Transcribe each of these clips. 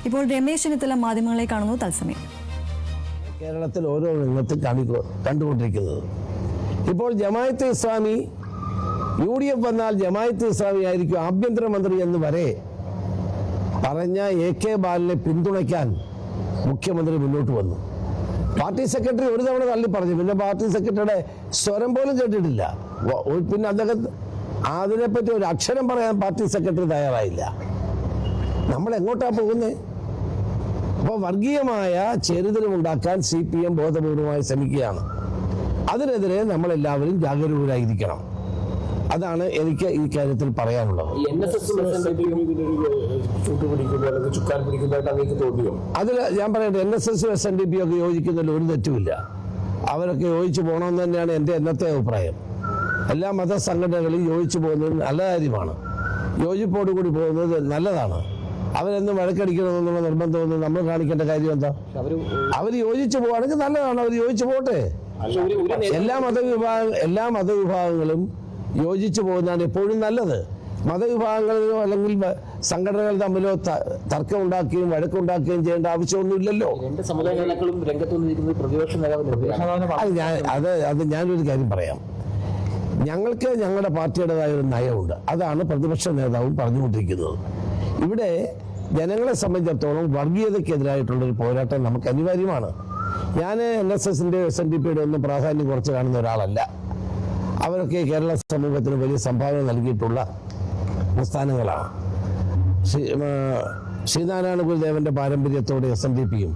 ഇപ്പോൾ രമേശ് ചെന്നിത്തല മാധ്യമങ്ങളെ കാണുന്നു തത്സമയം. കേരളത്തിൽ ഓരോ രംഗത്തും കണ്ടുകൊണ്ടിരിക്കുന്നത്. ഇപ്പോൾ ജമാഅത്തെ ഇസ്ലാമി UDF വന്നാൽ ജമാഅത്തെ ഇസ്ലാമി ആയിരിക്കും ആഭ്യന്തരമന്ത്രി എന്ന് വരെ പറഞ്ഞ AK ബാലനെ പിന്തുണയ്ക്കാൻ മുഖ്യമന്ത്രി മുന്നോട്ട് വന്നു. പാർട്ടി സെക്രട്ടറി ഒരു തവണ തള്ളി പറഞ്ഞു, പിന്നെ പാർട്ടി സെക്രട്ടറിയുടെ സ്വരം പോലും കേട്ടിട്ടില്ല. പിന്നെ അദ്ദേഹം അതിനെപ്പറ്റി ഒരു അക്ഷരം പറയാൻ പാർട്ടി സെക്രട്ടറി തയ്യാറായില്ല. നമ്മൾ എങ്ങോട്ടാ പോകുന്നത്? അപ്പോൾ വർഗീയമായ ചേരിതിരിവുണ്ടാക്കാൻ CPM ബോധപൂർവമായി ശ്രമിക്കുകയാണ്. അതിനെതിരെ നമ്മളെല്ലാവരും ജാഗരൂകരായിരിക്കണം. അതാണ് എനിക്ക് ഈ കാര്യത്തിൽ പറയാനുള്ളത്. അതിൽ ഞാൻ പറയട്ടെ, NSS SNDP ഒക്കെ യോജിക്കുന്നതിൽ ഒരു തെറ്റുമില്ല. അവരൊക്കെ യോജിച്ചു പോകണമെന്ന് തന്നെയാണ് എൻ്റെ എന്നത്തെ അഭിപ്രായം. എല്ലാ മതസംഘടനകളും യോജിച്ചു പോകുന്നത് നല്ല കാര്യമാണ്. യോജിപ്പോടുകൂടി പോകുന്നത് നല്ലതാണ്. അവരെന്നും വഴക്കടിക്കണമെന്നുള്ള നിർബന്ധമൊന്നും നമ്മൾ കാണിക്കേണ്ട കാര്യം എന്താ? അവർ യോജിച്ചു പോവുകയാണെങ്കിൽ നല്ലതാണ്, അവർ യോജിച്ചു പോട്ടെ. എല്ലാ മതവിഭാഗങ്ങളും യോജിച്ചു പോകുന്നതാണ് എപ്പോഴും നല്ലത്. മതവിഭാഗങ്ങളിലോ അല്ലെങ്കിൽ സംഘടനകൾ തമ്മിലോ തർക്കം ഉണ്ടാക്കുകയും വഴക്കുണ്ടാക്കുകയും ചെയ്യേണ്ട ആവശ്യമൊന്നുമില്ലല്ലോ. അത് ഞാനൊരു കാര്യം പറയാം. ഞങ്ങൾക്ക് ഞങ്ങളുടെ പാർട്ടിയുടേതായ ഒരു നയമുണ്ട്. അതാണ് പ്രതിപക്ഷ നേതാവും പറഞ്ഞുകൊണ്ടിരിക്കുന്നത്. ഇവിടെ ജനങ്ങളെ സംബന്ധിച്ചിടത്തോളം വർഗീയതയ്ക്കെതിരായിട്ടുള്ളൊരു പോരാട്ടം നമുക്ക് അനിവാര്യമാണ്. ഞാൻ NSSന്റെ SNDPയുടെ ഒന്നും പ്രാധാന്യം കുറച്ച് കാണുന്ന ഒരാളല്ല. അവരൊക്കെ കേരള സമൂഹത്തിന് വലിയ സംഭാവന നൽകിയിട്ടുള്ള പ്രസ്ഥാനങ്ങളാണ്. ശ്രീനാരായണ ഗുരുദേവന്റെ പാരമ്പര്യത്തോടെ SNDPയും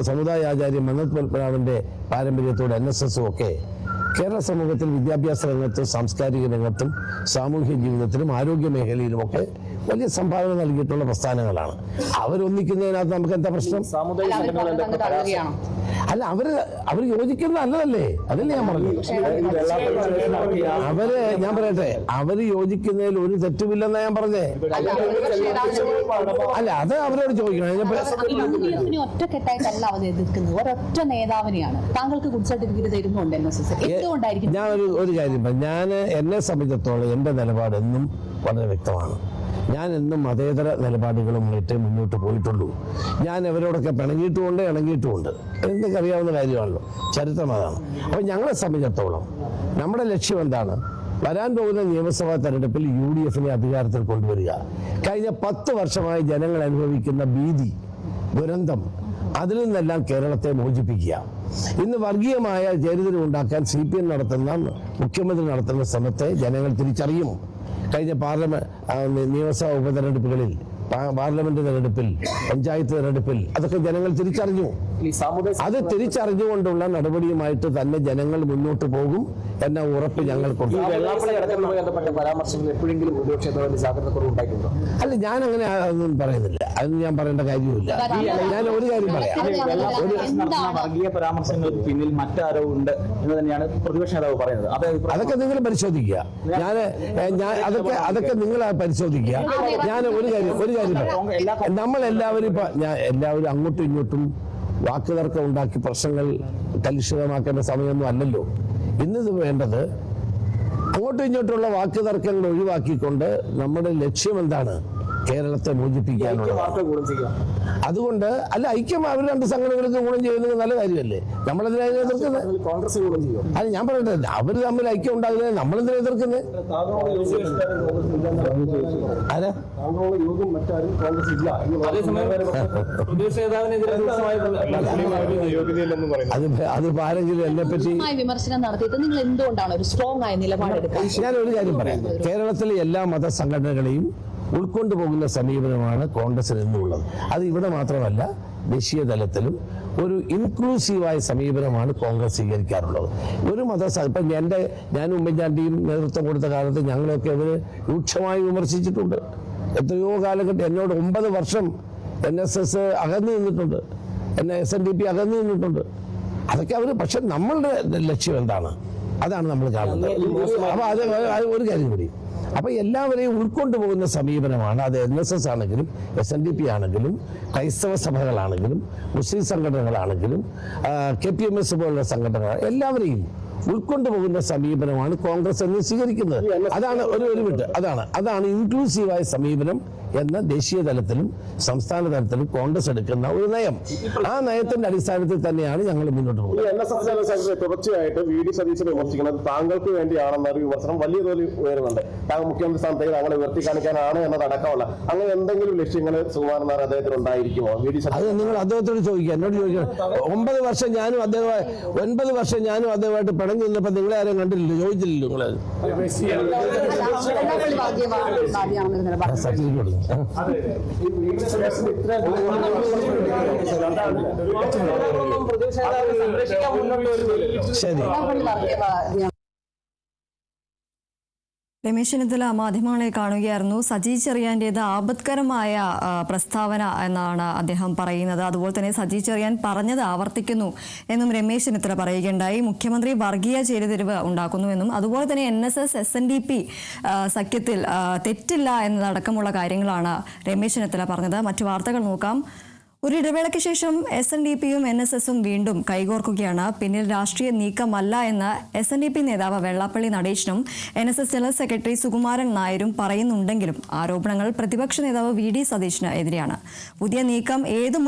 സമുദായ ആചാര്യ മന്നത്ത് പത്മനാഭന്റെ പാരമ്പര്യത്തോടെ NSSും ഒക്കെ കേരള സമൂഹത്തിൽ വിദ്യാഭ്യാസ രംഗത്തും സാംസ്കാരിക രംഗത്തും സാമൂഹ്യ ജീവിതത്തിലും ആരോഗ്യ മേഖലയിലുമൊക്കെ വലിയ സംഭാവന നൽകിയിട്ടുള്ള പ്രസ്ഥാനങ്ങളാണ്. അവരൊന്നിക്കുന്നതിനകത്ത് നമുക്ക് എന്താ പ്രശ്നം? അല്ല, അവര് യോജിക്കുന്നത് നല്ലതല്ലേ? അതല്ലേ ഞാൻ പറഞ്ഞത്. ഞാൻ പറയട്ടെ, അവര് യോജിക്കുന്നതിൽ ഒരു തെറ്റുമില്ലെന്നാ ഞാൻ പറഞ്ഞേ. അല്ല, അത് അവരോട് ചോദിക്കണം. ഒറ്റക്കെട്ടായിട്ടല്ല അവർ എതിർക്കുന്നത്, ഒരൊറ്റ നേതാവിനെയാണ്. താങ്കൾക്ക് ഗുഡ് സർട്ടിഫിക്കറ്റ് തരുന്നുണ്ട് NSS. എന്തുകൊണ്ടായിരിക്കും? ഞാൻ ഒരു കാര്യം പറയാം. ഞാൻ എന്നെ സംബന്ധിച്ചിടത്തോളം എൻ്റെ നിലപാട് എന്നും വളരെ വ്യക്തമാണ്. ഞാൻ എന്നും മതേതര നിലപാടുകളുമായിട്ട് മുന്നോട്ട് പോയിട്ടുള്ളൂ. ഞാൻ അവരോടൊക്കെ പിണങ്ങിയിട്ടുമുണ്ട്, ഇണങ്ങിയിട്ടുമുണ്ട്. എന്തൊക്കെ അറിയാവുന്ന കാര്യമാണല്ലോ, ചരിത്രം അതാണ്. അപ്പോൾ ഞങ്ങളെ സംബന്ധിച്ചിടത്തോളം നമ്മുടെ ലക്ഷ്യം എന്താണ്? വരാൻ പോകുന്ന നിയമസഭാ തെരഞ്ഞെടുപ്പിൽ UDFനെ അധികാരത്തിൽ കൊണ്ടുവരിക. കഴിഞ്ഞ 10 വർഷമായി ജനങ്ങൾ അനുഭവിക്കുന്ന ഭീതി, ദുരന്തം, അതിൽ നിന്നെല്ലാം കേരളത്തെ മോചിപ്പിക്കുക. ഇന്ന് വർഗീയമായ ചേരിതിരിവുണ്ടാക്കാൻ CPM നടത്തുന്ന മുഖ്യമന്ത്രി നടത്തുന്ന ശ്രമത്തെ ജനങ്ങൾ തിരിച്ചറിയും. കഴിഞ്ഞ നിയമസഭാ ഉപതെരഞ്ഞെടുപ്പുകളിൽ, പാർലമെന്റ് തെരഞ്ഞെടുപ്പിൽ, പഞ്ചായത്ത് തെരഞ്ഞെടുപ്പിൽ അതൊക്കെ ജനങ്ങൾ തിരിച്ചറിഞ്ഞു. അത് തിരിച്ചറിഞ്ഞുകൊണ്ടുള്ള നടപടിയുമായിട്ട് തന്നെ ജനങ്ങൾ മുന്നോട്ട് പോകും എന്ന ഉറപ്പ് ഞങ്ങൾക്കുണ്ട്. അല്ല, ഞാൻ അങ്ങനെ ഒന്നും പറയുന്നില്ല. അതൊന്നും ഞാൻ പറയേണ്ട കാര്യമില്ല. ഞാൻ ഒരു കാര്യം പറയാം. വർഗീയ പരാമർശങ്ങൾക്ക് പിന്നിൽ മറ്റാരോ ഉണ്ട് എന്ന് തന്നെയാണ് പ്രതിപക്ഷ നേതാവ് പറയുന്നത്. അതൊക്കെ നിങ്ങൾ പരിശോധിക്കുക. അതൊക്കെ നിങ്ങൾ പരിശോധിക്കുക. ഞാൻ ഒരു കാര്യം പറയാം. നമ്മളെല്ലാവരും എല്ലാവരും അങ്ങോട്ടും ഇങ്ങോട്ടും വാക്കുതർക്കം ഉണ്ടാക്കി പ്രശ്നങ്ങൾ കലുഷിതമാക്കേണ്ട സമയമൊന്നും അല്ലല്ലോ. ഇന്നത് വേണ്ടത് അങ്ങോട്ടും ഇങ്ങോട്ടുള്ള വാക്കുതർക്കങ്ങൾ ഒഴിവാക്കിക്കൊണ്ട് നമ്മുടെ ലക്ഷ്യം എന്താണ്? കേരളത്തെ മോചിപ്പിക്കാനുള്ളത്. അതുകൊണ്ട് അല്ല, ഐക്യം അവർ രണ്ട് സംഘടനകൾക്ക് ഗുണം ചെയ്യുന്നത് നല്ല കാര്യമല്ലേ? നമ്മളെതിനായി എതിർക്കുന്നത്? അല്ല, ഞാൻ പറയട്ടെ, അവർ തമ്മിൽ ഐക്യം ഉണ്ടാകുന്നത് നമ്മളെന്തിനാ എതിർക്കുന്നത്? ആരാ? അത് ആരെങ്കിലും എന്നെ പറ്റി വിമർശനം നടത്തിയിട്ട് നിങ്ങൾ എന്തുകൊണ്ടാണ് ഒരു സ്ട്രോങ് ആയ നിലപാടെടുക്കുക? ഞാൻ ഒരു കാര്യം പറയാം. കേരളത്തിലെ എല്ലാ മതസംഘടനകളെയും ഉൾക്കൊണ്ടുപോകുന്ന സമീപനമാണ് കോൺഗ്രസിന് എന്നുള്ളത്. അത് ഇവിടെ മാത്രമല്ല, ദേശീയ തലത്തിലും ഒരു ഇൻക്ലൂസീവായ സമീപനമാണ് കോൺഗ്രസ് സ്വീകരിക്കാറുള്ളത്. ഒരു ഇപ്പം ഞാൻ ഉമ്മൻചാണ്ടിയും നേതൃത്വം കൊടുത്ത കാലത്ത് ഞങ്ങളൊക്കെ അവർ രൂക്ഷമായി വിമർശിച്ചിട്ടുണ്ട്. എത്രയോ കാലഘട്ടം എന്നോട് 9 വർഷം NSS അകന്നു നിന്നിട്ടുണ്ട്, SNDP അകന്നു നിന്നിട്ടുണ്ട്. അതൊക്കെ അവർ. പക്ഷെ നമ്മളുടെ ലക്ഷ്യം എന്താണ്? അതാണ് നമ്മൾ കാണുന്നത്. അപ്പോൾ അത് ഒരു കാര്യം കൂടി. അപ്പോൾ എല്ലാവരെയും ഉൾക്കൊണ്ടുപോകുന്ന സമീപനമാണ്. അത് NSS ആണെങ്കിലും SNDP ആണെങ്കിലും ക്രൈസ്തവ സഭകളാണെങ്കിലും മുസ്ലിം സംഘടനകളാണെങ്കിലും KPMS പോലുള്ള സംഘടനകൾ, എല്ലാവരെയും ഉൾക്കൊണ്ടുപോകുന്ന സമീപനമാണ് കോൺഗ്രസ് എന്ന് സ്വീകരിക്കുന്നത്. അതാണ് അതാണ് ഇൻക്ലൂസീവായ സമീപനം എന്ന ദേശീയ തലത്തിലും സംസ്ഥാന തലത്തിലും കോൺഗ്രസ് എടുക്കുന്ന ഒരു നയം. ആ നയത്തിന്റെ അടിസ്ഥാനത്തിൽ തന്നെയാണ് ഞങ്ങൾ മുന്നോട്ട് പോകുന്നത്. NSS ജനറൽ സെക്രട്ടറി തുടർച്ചയായിട്ട് VD സതീശനെ വിമർശിക്കുന്നത് താങ്കൾക്ക് വേണ്ടിയാണെന്നൊരു വിമർശനം വലിയ തോതിൽ ഉയരുന്നുണ്ട്. താങ്കൾ മുഖ്യമന്ത്രി സ്ഥാനത്തേക്ക് താങ്കളെ ഉയർത്തി കാണിക്കാനാണ് എന്നതടക്കമുള്ള അങ്ങനെ എന്തെങ്കിലും ലക്ഷ്യങ്ങൾ സുകുമാരൻ നായർ അദ്ദേഹത്തിന് ഉണ്ടായിരിക്കുമോ? VD അത് നിങ്ങൾ അദ്ദേഹത്തോട് ചോദിക്കുക, എന്നോട് ചോദിക്കണം. 9 വർഷം ഞാനും അദ്ദേഹമായിട്ട് പിണങ്ങി നിന്നപ്പോൾ നിങ്ങളെ ആരും കണ്ടില്ലല്ലോ, ചോദിച്ചില്ലല്ലോ നിങ്ങളെ. സർട്ടിഫിക്കറ്റ് കൊടുക്കും. ശരി. രമേശ് ചെന്നിത്തല മാധ്യമങ്ങളെ കാണുകയായിരുന്നു. സജി ചെറിയാൻ്റേത് ആപത്കരമായ പ്രസ്താവന എന്നാണ് അദ്ദേഹം പറയുന്നത്. അതുപോലെ തന്നെ സജി ചെറിയാൻ പറഞ്ഞത് ആവർത്തിക്കുന്നു എന്നും രമേശ് ചെന്നിത്തല പറയുകയുണ്ടായി. മുഖ്യമന്ത്രി വർഗീയ ചേരിതിരിവ് ഉണ്ടാക്കുന്നുവെന്നും അതുപോലെ തന്നെ NSS SNDP സഖ്യത്തിൽ തെറ്റില്ല എന്നതടക്കമുള്ള കാര്യങ്ങളാണ് രമേശ് ചെന്നിത്തല പറഞ്ഞത്. മറ്റു വാർത്തകൾ നോക്കാം. ഒരു ഇടവേളയ്ക്ക് ശേഷം SNDPയും NSSും വീണ്ടും കൈകോർക്കുകയാണ്. പിന്നിൽ രാഷ്ട്രീയ നീക്കമല്ല എന്ന് SNDP നേതാവ് വെള്ളാപ്പള്ളി നടേശനും NSS ജനറൽ സെക്രട്ടറി സുകുമാരൻ നായരും പറയുന്നുണ്ടെങ്കിലും ആരോപണങ്ങൾ പ്രതിപക്ഷ നേതാവ് VD സതീശന് എതിരെയാണ്. പുതിയ നീക്കം ഏത്